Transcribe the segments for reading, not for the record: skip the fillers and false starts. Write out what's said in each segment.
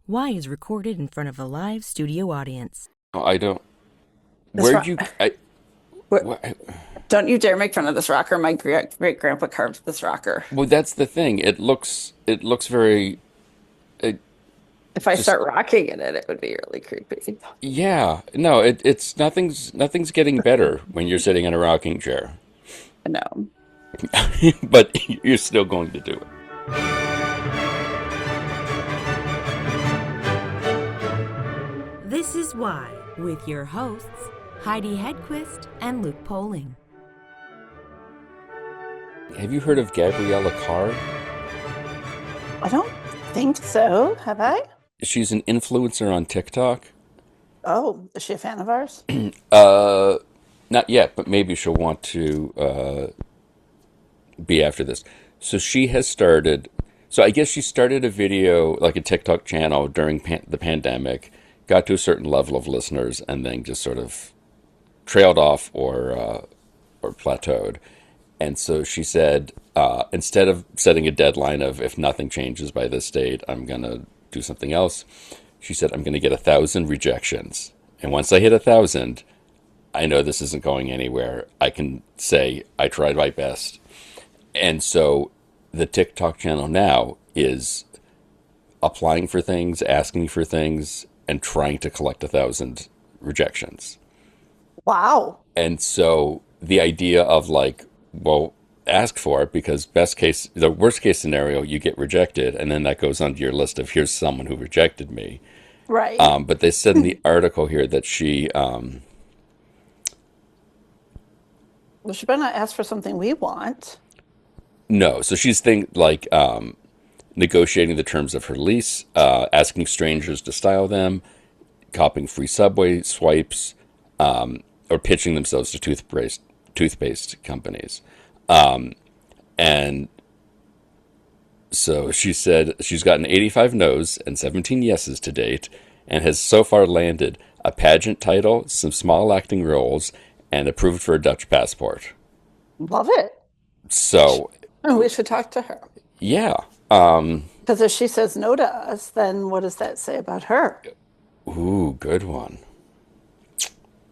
Y is recorded in front of a live studio audience. Oh, I don't. This Where'd rock. you? I. Where, Wh- don't you dare make fun of this rocker. My great grandpa carved this rocker. well, that's the thing. It looks very. It If I just. start rocking in it, it would be really creepy. Yeah. No. It's nothing's getting better when you're sitting in a rocking chair, No. but you're still going to do it. This is Y with your hosts, Heidi Hedquist and Luke Poling. Have you heard of Gabriella Carr? I don't think so. Have I? She's an influencer on TikTok. Oh, is she a fan of ours? Uh, Not yet, but maybe she'll want to be after this. So she has started. So I guess she started a video, like a TikTok channel during the pandemic, got to a certain level of listeners, and then just sort of trailed off or plateaued. And so she said, instead of setting a deadline of if nothing changes by this date, I'm gonna do something else. She said, I'm gonna get 1,000 rejections, and once I hit 1,000, I know this isn't going anywhere. I can say I tried my best. And so the TikTok channel now is applying for things, asking for things, and trying to collect 1,000 rejections. Wow. And so the idea of like, well, ask for it because the worst case scenario, you get rejected, and then that goes onto your list of here's someone who rejected me. Right. But they said in the article here that Well, she better not ask for something we want. no, so she's negotiating the terms of her lease, asking strangers to style them, copying free subway swipes, or pitching themselves to toothpaste companies. And so she said she's gotten 85 no's and 17 yeses to date, and has so far landed a pageant title, some small acting roles, and approved for a Dutch passport. Love it. So, We should talk to her. yeah. Because if she says no to us, then what does that say about her? Ooh, good one.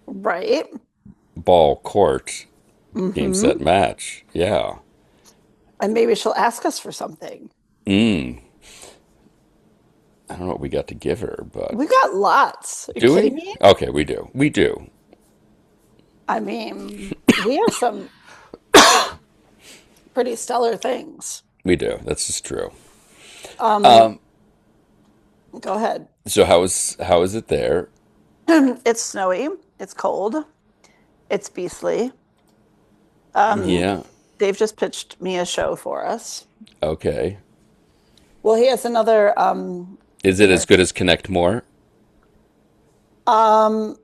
Right? Ball court, game Mm-hmm. set match. Yeah. And maybe she'll ask us for something. I don't know what we got to give her, but We've got lots. Are you do kidding we? me? Okay, we do. We do. I mean, we have some pretty stellar things. We do. That's just true. Um, Go ahead. So how is it there? It's snowy. It's cold. It's beastly. Um, Yeah. Dave just pitched me a show for us. Okay. Well, he has another Is it as here. good as Connect More? Um,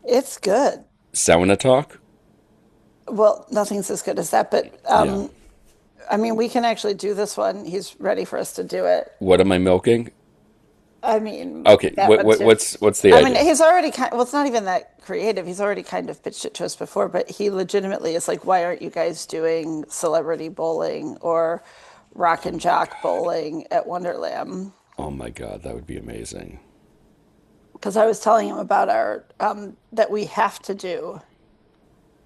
it's good. Sauna Talk? Well, nothing's as good as that, but Yeah. I mean, we can actually do this one. He's ready for us to do it. What am I milking? I mean, Okay. that What, one what too. what's the I mean, idea? he's already well, it's not even that creative. He's already kind of pitched it to us before, but he legitimately is like, why aren't you guys doing celebrity bowling or rock Oh and my jock God. bowling at Wonderland? Oh my God, that would be amazing. Because I was telling him about our that we have to do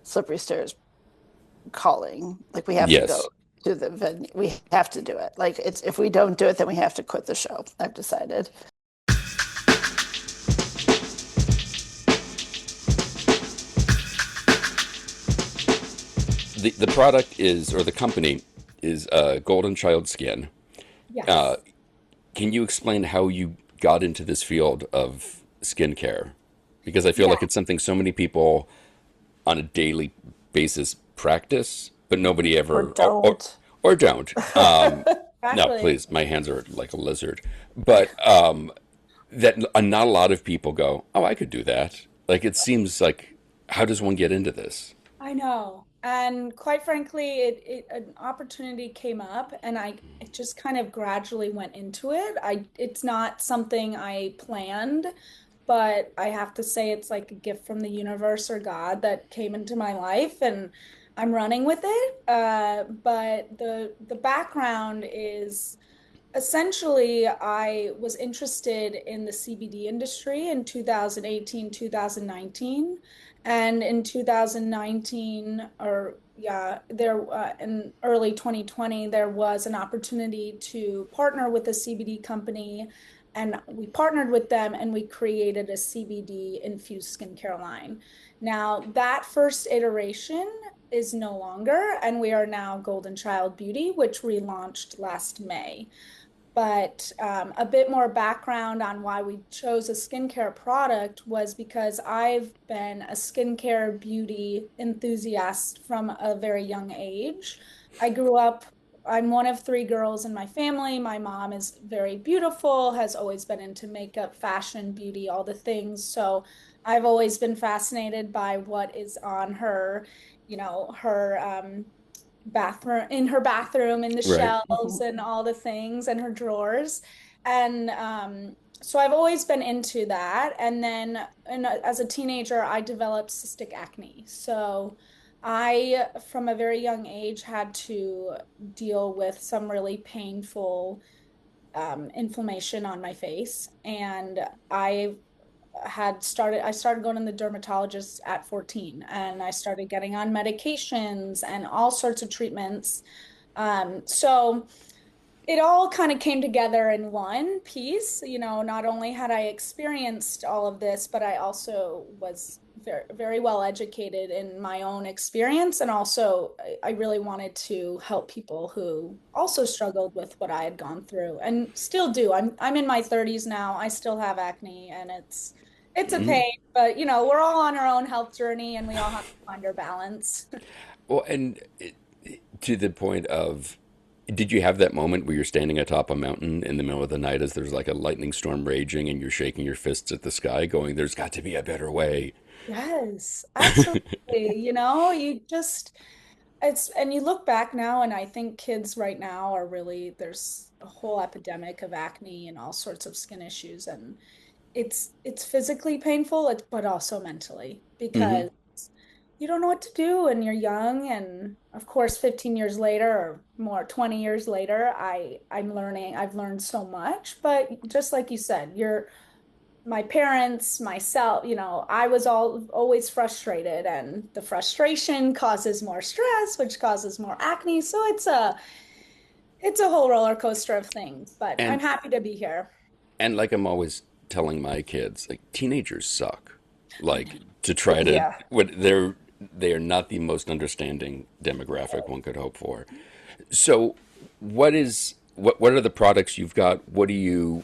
Slippery Stairs calling. Like we have to Yes. go to the venue. We have to do it. Like it's if we don't do it, then we have to quit the show. I've decided. The product is, or the company is, Golden Child Skin. Uh, Yes. can you explain how you got into this field of skincare? Because I feel Yeah. like it's something so many people on a daily basis practice, but nobody Or ever, don't. or don't. No, Exactly. please, my hands are like a lizard. But that not a lot of people go, oh, I could do that. Like it seems like, how does one get into this? I know. And quite frankly, an opportunity came up and I just kind of gradually went into it. It's not something I planned, but I have to say it's like a gift from the universe or God that came into my life and I'm running with it. But the background is essentially, I was interested in the CBD industry in 2018, 2019. And in 2019, or yeah, there in early 2020, there was an opportunity to partner with a CBD company. And we partnered with them and we created a CBD infused skincare line. Now, that first iteration is no longer, and we are now Golden Child Beauty, which relaunched last May. But a bit more background on why we chose a skincare product was because I've been a skincare beauty enthusiast from a very young age. I grew up, I'm one of three girls in my family. My mom is very beautiful, has always been into makeup, fashion, beauty, all the things. So I've always been fascinated by what is on her, her bathroom, in her bathroom, in the Right. shelves and all the things and her drawers. And so I've always been into that. And then as a teenager, I developed cystic acne. So I, from a very young age, had to deal with some really painful inflammation on my face. And I started going to the dermatologist at 14, and I started getting on medications and all sorts of treatments. So it all kind of came together in one piece. Not only had I experienced all of this, but I also was very, very well educated in my own experience. And also, I really wanted to help people who also struggled with what I had gone through and still do. I'm in my 30s now. I still have acne, and it's a Hmm. pain, but we're all on our own health journey and we all have to find our balance. Well, and to the point of, did you have that moment where you're standing atop a mountain in the middle of the night as there's like a lightning storm raging and you're shaking your fists at the sky, going, "There's got to be a better way." Yes, absolutely. You just and you look back now and I think kids right now are really there's a whole epidemic of acne and all sorts of skin issues, and it's physically painful, but also mentally Hmm. because you don't know what to do and you're young. And of course, 15 years later or more, 20 years later, I've learned so much. But just like you said, my parents, myself, I was always frustrated, and the frustration causes more stress, which causes more acne. So it's a whole roller coaster of things, but I'm And happy to be here. like I'm always telling my kids, like teenagers suck. Like to try to Yeah. what they are not the most understanding demographic one could hope for. So, what are the products you've got? What do you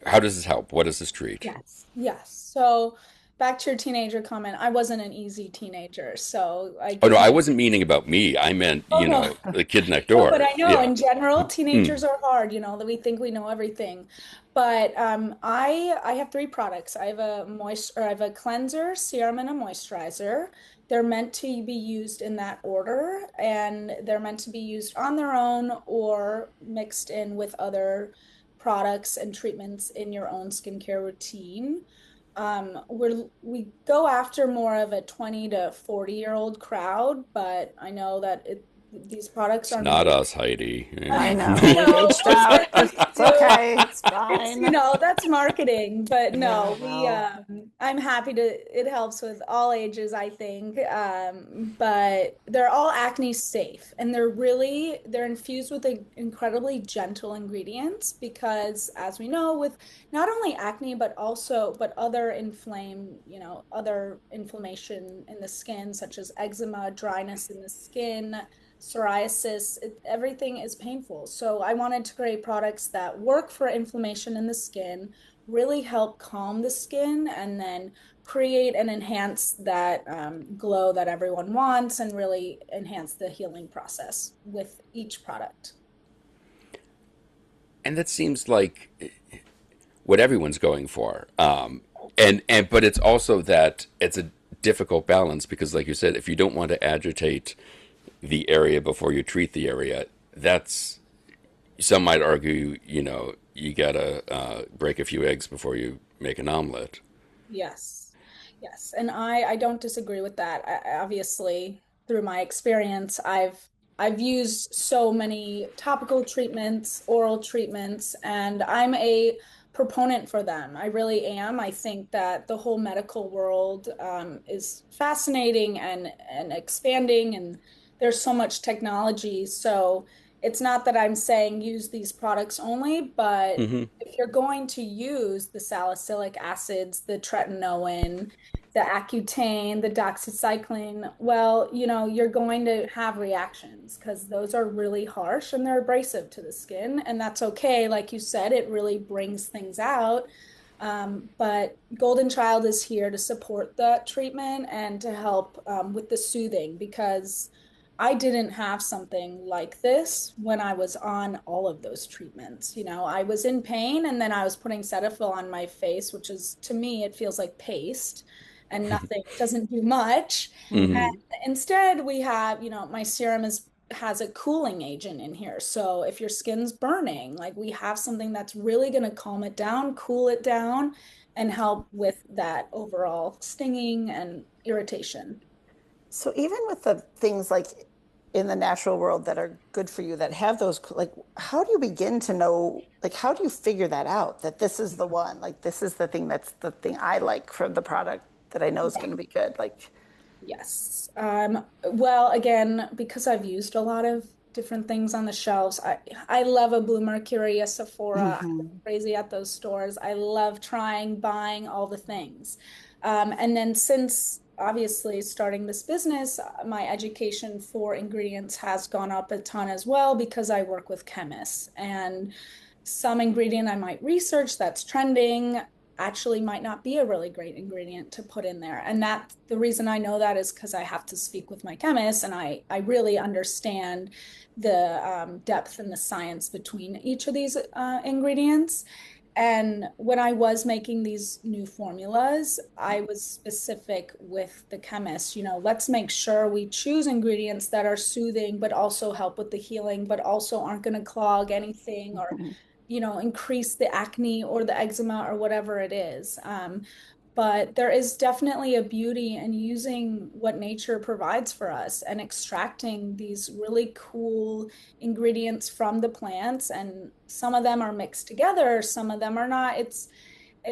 how does this help? What does this treat? Yes. Yes. So back to your teenager comment, I wasn't an easy teenager. So I Oh no, give I my wasn't meaning about me. I meant, Oh no. the kid next No, but door. I know Yeah. in general, Mm. teenagers are hard, that we think we know everything. But I have three products. I have a cleanser, serum, and a moisturizer. They're meant to be used in that order, and they're meant to be used on their own or mixed in with other products and treatments in your own skincare routine. We go after more of a 20 to 40-year-old crowd, but I know that these products It's are not made. us, Heidi. I know. We've No, aged most out. things It's do. okay. It's It's, fine. that's marketing, but Yeah, no, well, I'm happy it helps with all ages, I think. But they're all acne safe, and they're infused with incredibly gentle ingredients because, as we know, with not only acne, but other inflammation in the skin, such as eczema, dryness in the skin, psoriasis, everything is painful. So I wanted to create products that work for inflammation in the skin, really help calm the skin, and then create and enhance that glow that everyone wants, and really enhance the healing process with each product. And that seems like what everyone's going for. And but it's also that it's a difficult balance because, like you said, if you don't want to agitate the area before you treat the area, that's some might argue, you gotta break a few eggs before you make an omelet. Yes. Yes. And I don't disagree with that. Obviously, through my experience, I've I've used so many topical treatments, oral treatments, and I'm a proponent for them. I really am. I think that the whole medical world is fascinating and expanding, and there's so much technology. So it's not that I'm saying use these products only, but Hmm. if you're going to use the salicylic acids, the tretinoin, the Accutane, the doxycycline, well, you're going to have reactions because those are really harsh and they're abrasive to the skin. And that's okay. Like you said, it really brings things out. But Golden Child is here to support that treatment and to help with the soothing because I didn't have something like this when I was on all of those treatments. I was in pain and then I was putting Cetaphil on my face, which is to me, it feels like paste and nothing, it doesn't do much. And Hmm. instead, we have, my serum has a cooling agent in here. So if your skin's burning, like we have something that's really going to calm it down, cool it down, and help with that overall stinging and irritation. So even with the things like in the natural world that are good for you that have those, like, how do you begin to know, like, how do you figure that out that this is the one, like, this is the thing that's the thing I like from the product that I know is going to be good? Like, Yes. Well, again, because I've used a lot of different things on the shelves, I love a Blue Mercury, a Sephora. I go mhm. crazy at those stores. I love trying, buying all the things. And then since obviously starting this business, my education for ingredients has gone up a ton as well because I work with chemists and some ingredient I might research that's trending actually might not be a really great ingredient to put in there. And that the reason I know that is because I have to speak with my chemist and I really understand the depth and the science between each of these ingredients. And when I was making these new formulas, I was specific with the chemist, let's make sure we choose ingredients that are soothing, but also help with the healing, but also aren't going to clog anything or increase the acne or the eczema or whatever it is. But there is definitely a beauty in using what nature provides for us and extracting these really cool ingredients from the plants. And some of them are mixed together, some of them are not.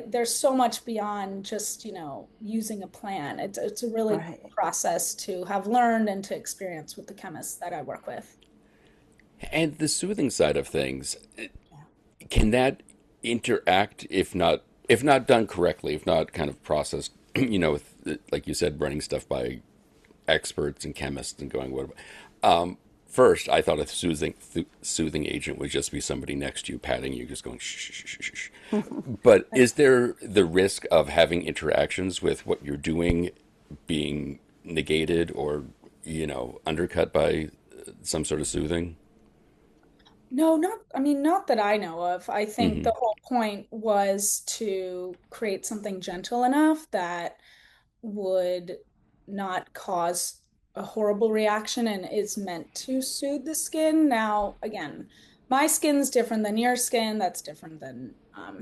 There's so much beyond just, using a plant. It's a really cool Right. process to have learned and to experience with the chemists that I work with. And the soothing side of things, can that interact if not done correctly, if not kind of processed, with, like you said, running stuff by experts and chemists and going what? First, I thought a soothing agent would just be somebody next to you patting you, just going shh, shh, shh, shh, shh. But is there the risk of having interactions with what you're doing being negated or undercut by some sort of soothing? No, I mean, not that I know of. I think Hmm. the whole point was to create something gentle enough that would not cause a horrible reaction and is meant to soothe the skin. Now, again, my skin's different than your skin. That's different than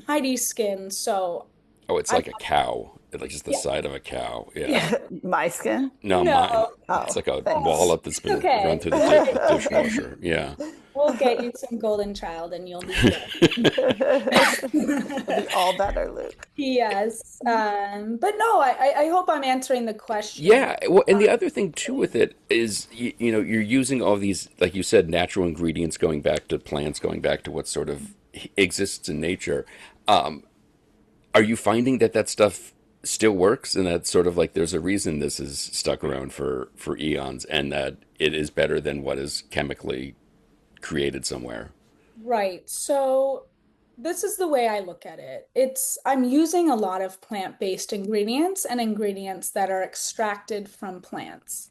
Heidi's skin. So Oh, it's I, like a cow, like just the yeah, side of a cow. Yeah. yeah, My skin? No, mine. no, It's Oh, like a thanks. wallop that's it's been run okay. through the dishwasher. Yeah. We'll get you some golden child and you'll be It'll good. be all better, Luke. Yes. But no, I hope I'm answering the question. Yeah. Well, and Um, the other thing too with it is, you're using all these, like you said, natural ingredients going back to plants, going back to what sort of exists in nature. Are you finding that that stuff still works, and that sort of like there's a reason this is stuck around for eons, and that it is better than what is chemically created somewhere? Right. So this is the way I look at it. I'm using a lot of plant-based ingredients and ingredients that are extracted from plants.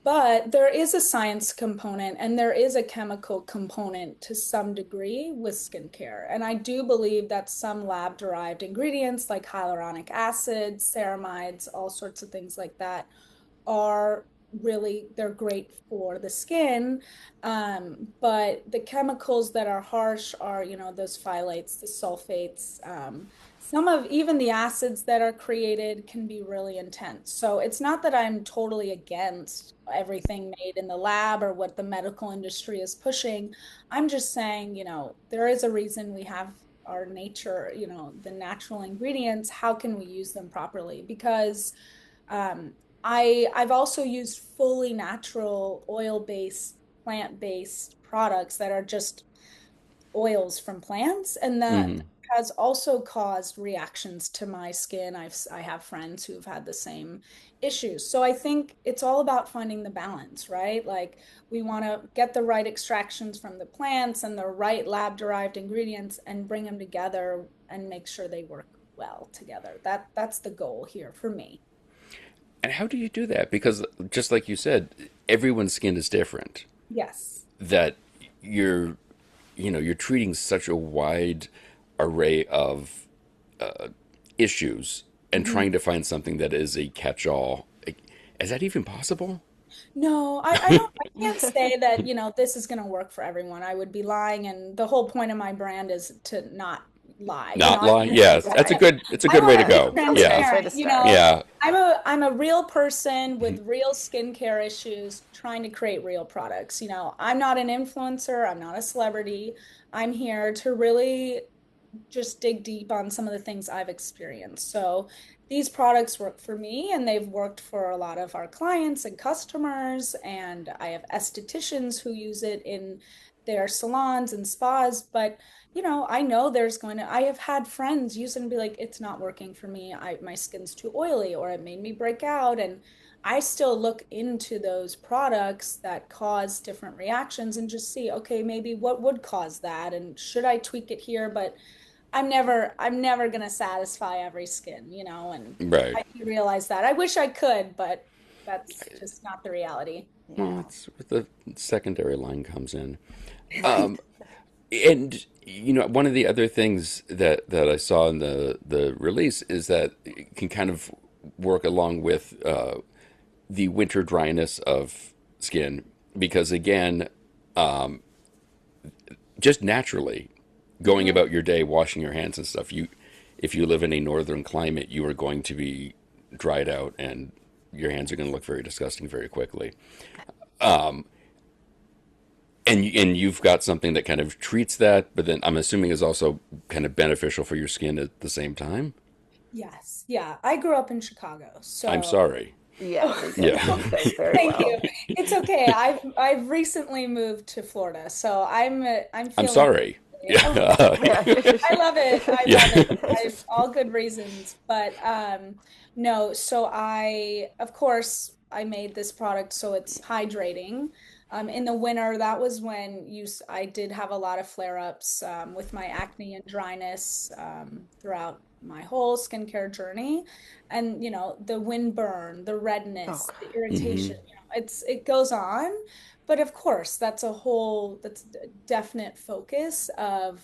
But there is a science component and there is a chemical component to some degree with skincare. And I do believe that some lab-derived ingredients like hyaluronic acid, ceramides, all sorts of things like that are really they're great for the skin. But the chemicals that are harsh are, those phthalates, the sulfates, some of even the acids that are created can be really intense. So it's not that I'm totally against everything made in the lab or what the medical industry is pushing. I'm just saying, there is a reason we have our nature, the natural ingredients. How can we use them properly? Because um, I've also used fully natural oil-based, plant-based products that are just oils from plants, and that Hmm. has also caused reactions to my skin. I have friends who've had the same issues. So I think it's all about finding the balance, right? Like we want to get the right extractions from the plants and the right lab-derived ingredients and bring them together and make sure they work well together. That's the goal here for me. And how do you do that? Because just like you said, everyone's skin is different. Yes. That you're, you're treating such a wide array of issues and Mhm. trying to find something that is a catch-all. Is that even possible? No, I can't say that, this is going to work for everyone. I would be lying, and the whole point of my brand is to not lie. Not lie? Yes, that's a Right. good. It's a I good way want to to be go. That's a Yeah, nice way to transparent. start. yeah. I'm a real person with real skincare issues trying to create real products. I'm not an influencer, I'm not a celebrity. I'm here to really just dig deep on some of the things I've experienced. So these products work for me and they've worked for a lot of our clients and customers. And I have estheticians who use it in their salons and spas. But, I know I have had friends use it and be like, it's not working for me. My skin's too oily or it made me break out. And I still look into those products that cause different reactions and just see, okay, maybe what would cause that? And should I tweak it here? But I'm never gonna satisfy every skin, and Right. I do realize that. I wish I could, but that's just not the reality. Well, Yeah. that's where the secondary line comes in. Right. And one of the other things that I saw in the release is that it can kind of work along with the winter dryness of skin because again, just naturally going Mhm. about your day washing your hands and stuff, you if you live in a northern climate, you are going to be dried out and your hands are going to look very disgusting very quickly. And you've got something that kind of treats that, but then I'm assuming is also kind of beneficial for your skin at the same time. Yes. Yeah. I grew up in Chicago, I'm so sorry. Yeah, oh, they get Yeah. you guys very thank you. well. It's okay. I've recently moved to Florida, so I'm I'm feeling sorry. oh, Yeah. Yeah. I love it. I love Yeah. it. All good reasons. But no, so of course, I made this product so it's hydrating. In the winter, that was when I did have a lot of flare-ups with my acne and dryness throughout my whole skincare journey. And, the windburn, the Oh, redness, the irritation, Hmm. it goes on. But of course, that's a definite focus of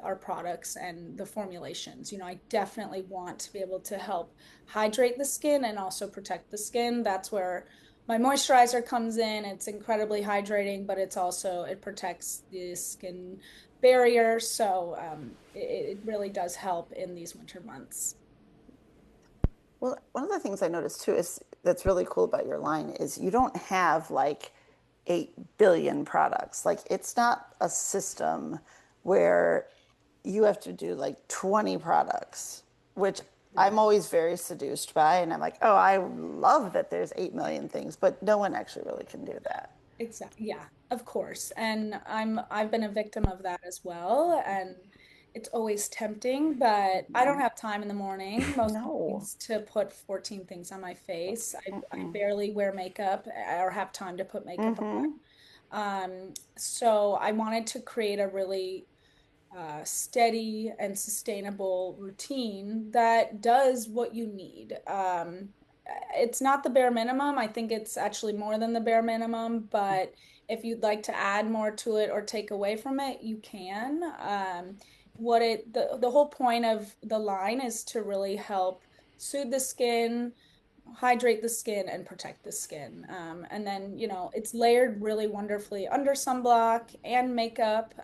our products and the formulations. I definitely want to be able to help hydrate the skin and also protect the skin. That's where my moisturizer comes in. It's incredibly hydrating, but it protects the skin barrier. So it really does help in these winter months. well, one of the things I noticed too is that's really cool about your line is you don't have like 8 billion products. Like it's not a system where you have to do like 20 products, which I'm always very seduced by. And I'm like, oh, I love that there's 8 million things, but no one actually really can do that. Exactly. Yeah, of course. And I've been a victim of that as well. And it's always tempting, but I don't have time in the morning, most No. mornings, to put 14 things on my face. I barely wear makeup or have time to put makeup Mm-hmm. on. So I wanted to create a really steady and sustainable routine that does what you need. It's not the bare minimum. I think it's actually more than the bare minimum, but if you'd like to add more to it or take away from it, you can. The whole point of the line is to really help soothe the skin, hydrate the skin and protect the skin. And then, it's layered really wonderfully under sunblock and makeup.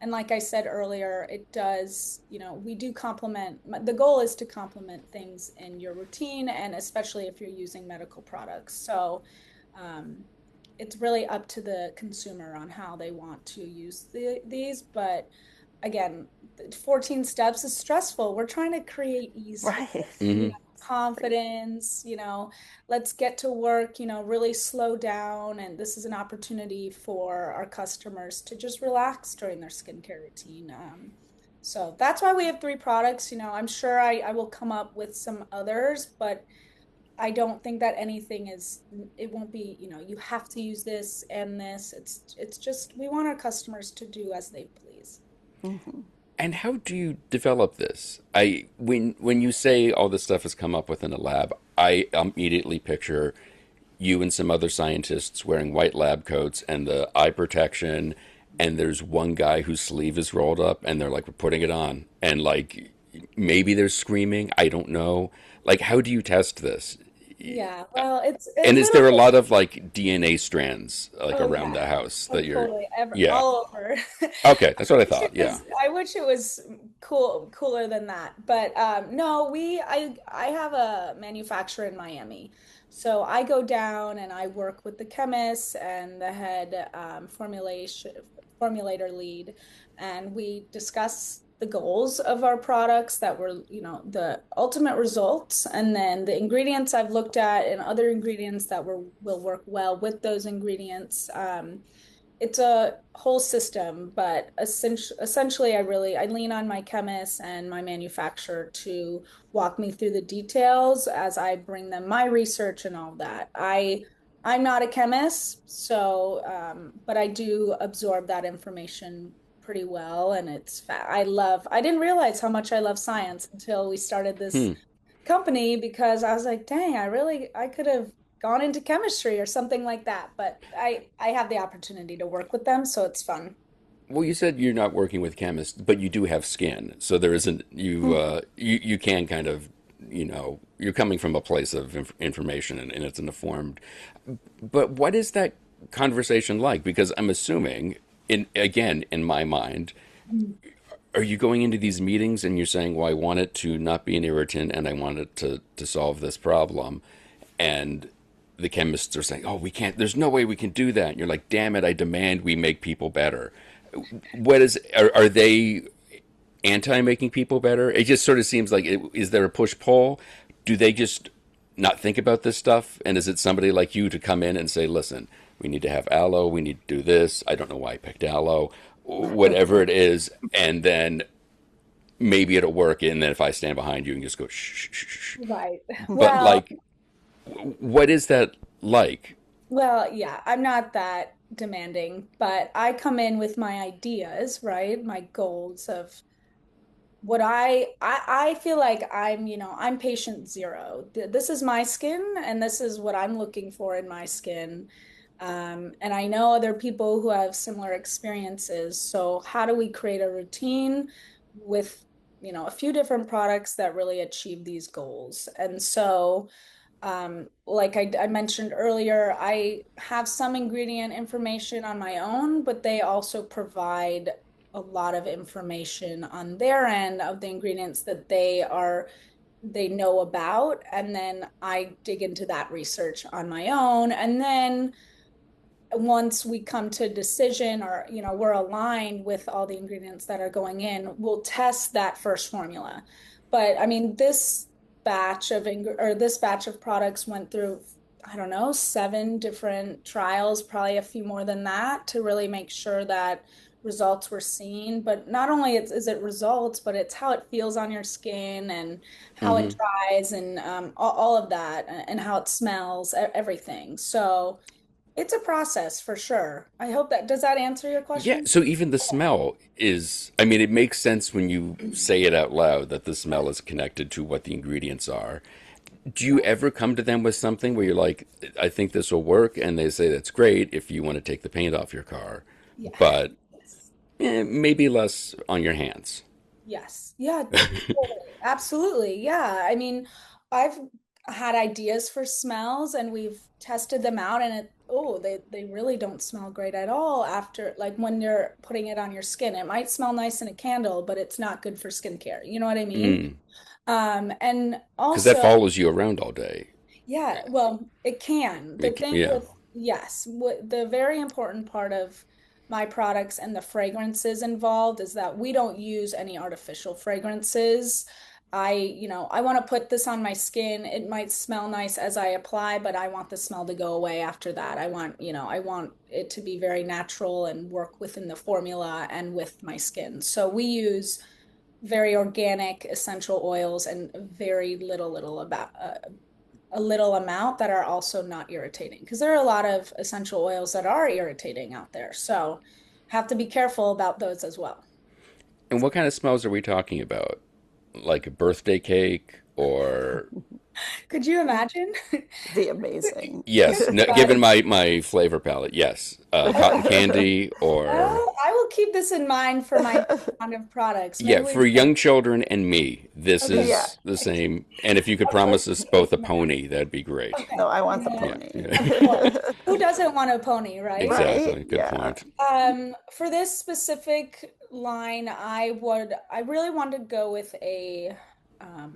And like I said earlier, it does, we do complement, the goal is to complement things in your routine, and especially if you're using medical products. So um, it's really up to the consumer on how they want to use these. But again, 14 steps is stressful. We're trying to create ease here, Right. Hmm. confidence, let's get to work, really slow down. And this is an opportunity for our customers to just relax during their skincare routine. So that's why we have three products. I'm sure I will come up with some others, but I don't think that anything is, it won't be, you have to use this and this. It's just, we want our customers to do as they please. Hmm. And how do you develop this? When you say all this stuff has come up within a lab, I immediately picture you and some other scientists wearing white lab coats and the eye protection, and there's one guy whose sleeve is rolled up, and they're like, "We're putting it on," and like maybe there's screaming. I don't know. Like, how do you test this? Yeah, well, it's And it's is a there a little. lot of like DNA strands like Oh around yeah. the house Oh, that you're? totally. Yeah. All over. Okay, that's what I thought. Yeah. I wish it was cooler than that. But no, I have a manufacturer in Miami. So I go down and I work with the chemists and the head formulator lead, and we discuss the goals of our products that were, the ultimate results, and then the ingredients I've looked at and other ingredients that will work well with those ingredients. It's a whole system, but essentially, I lean on my chemist and my manufacturer to walk me through the details as I bring them my research and all that. I'm not a chemist, so but I do absorb that information pretty well, and I didn't realize how much I love science until we started this Hmm. company, because I was like, dang, I could have gone into chemistry or something like that. But I have the opportunity to work with them, so it's fun. Well, you said you're not working with chemists, but you do have skin, so there isn't you can kind of you're coming from a place of information, and it's an informed. But what is that conversation like? Because I'm assuming, in my mind, are you going into these meetings and you're saying, "Well, I want it to not be an irritant, and I want it to solve this problem," and the chemists are saying, "Oh, we can't. There's no way we can do that." And you're like, "Damn it! I demand we make people better." What is are they anti making people better? It just sort of seems like is there a push pull? Do they just not think about this stuff? And is it somebody like you to come in and say, "Listen, we need to have aloe. We need to do this. I don't know why I picked aloe, whatever it is," and then maybe it'll work. And then if I stand behind you and just go shh, shh, shh, shh. Right. But Well, like, what is that like? yeah, I'm not that demanding, but I come in with my ideas, right? My goals of what I feel like I'm patient zero. This is my skin, and this is what I'm looking for in my skin. And I know other people who have similar experiences. So how do we create a routine with, a few different products that really achieve these goals? And so like I mentioned earlier, I have some ingredient information on my own, but they also provide a lot of information on their end of the ingredients that they know about. And then I dig into that research on my own. And then once we come to a decision, or we're aligned with all the ingredients that are going in, we'll test that first formula. But I mean, this batch of products went through, I don't know, 7 different trials, probably a few more than that, to really make sure that results were seen. But not only is it results, but it's how it feels on your skin, and how it Hmm. dries, and all of that, and how it smells, everything. So it's a process for sure. I hope that does that answer your Yeah, question? so even the smell is, I mean, it makes sense when you say it out loud that the smell is connected to what the ingredients are. Do you Right. ever come to them with something where you're like, I think this will work? And they say, that's great if you want to take the paint off your car, Yeah. but Yes. maybe less on your hands. Yes. Yeah, totally. Absolutely. Yeah. I mean, I've had ideas for smells and we've tested them out and they really don't smell great at all after like when you're putting it on your skin. It might smell nice in a candle, but it's not good for skincare. You know what I mean? Mm. And Because that also, follows you around all day. yeah, well, it can. The thing Yeah. with, yes, what the very important part of my products and the fragrances involved is that we don't use any artificial fragrances. I want to put this on my skin. It might smell nice as I apply, but I want the smell to go away after that. I want it to be very natural and work within the formula and with my skin. So we use very organic essential oils and very a little amount that are also not irritating because there are a lot of essential oils that are irritating out there. So have to be careful about those as well. And what kind of smells are we talking about? Like a birthday cake or Could you imagine? The amazing. yes, no, But given my flavor palette, yes. Cotton candy or I will keep this in mind for my round of products. Maybe yeah, we for can, young children and me, this okay. Yeah. is the same. And if you could promise us both a pony, that'd be great. No, Okay. I want the Yeah, Yeah, pony. of yeah. course. Who doesn't want a pony, right? Right? Exactly. Good Yeah. point. For this specific line, I really want to go with a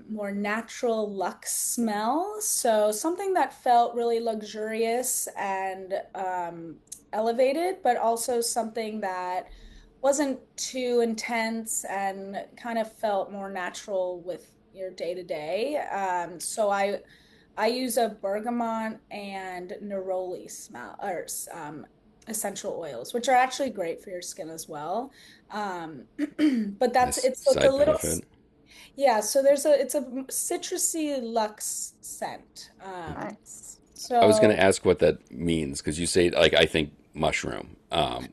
more natural luxe smell. So something that felt really luxurious and elevated, but also something that wasn't too intense and kind of felt more natural with your day to day. I use a bergamot and neroli smell or essential oils, which are actually great for your skin as well. Um, but Nice it's a side little, benefit. yeah. So it's a citrusy luxe scent. Nice. I was going So to ask what that means because you say like I think mushroom,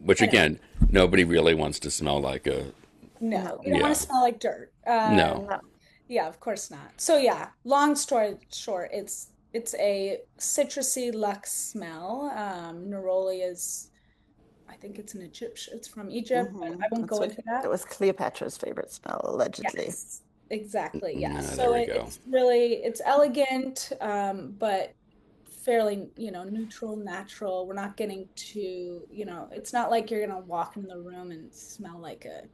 which I know, again nobody really wants to smell like a no, you No, don't want yeah to smell like dirt. no. no. Yeah, of course not. So yeah, long story short, it's a citrusy luxe smell. Neroli is, I think it's an Egyptian. It's from Egypt, but I won't That's go what into that. that was Cleopatra's favorite smell, allegedly. Yes, exactly. Yes. No, there So we go. it's elegant, but fairly, neutral, natural. We're not getting too, it's not like you're gonna walk in the room and smell like a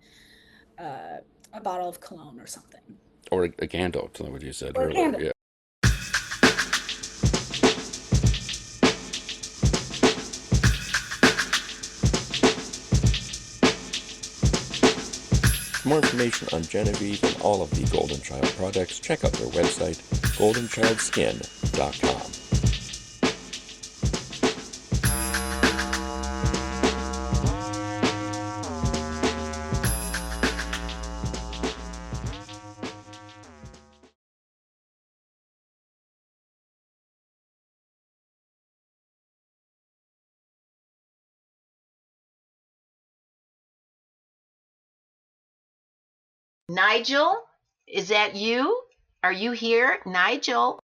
bottle of cologne or something. Or a candle, to what you said Or a earlier. candle. Yeah. For more information on Genevieve and all of the Golden Child products, check out their website, goldenchildskin.com. Nigel, is that you? Are you here, Nigel?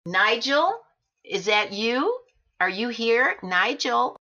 Nigel, is that you? Are you here, Nigel?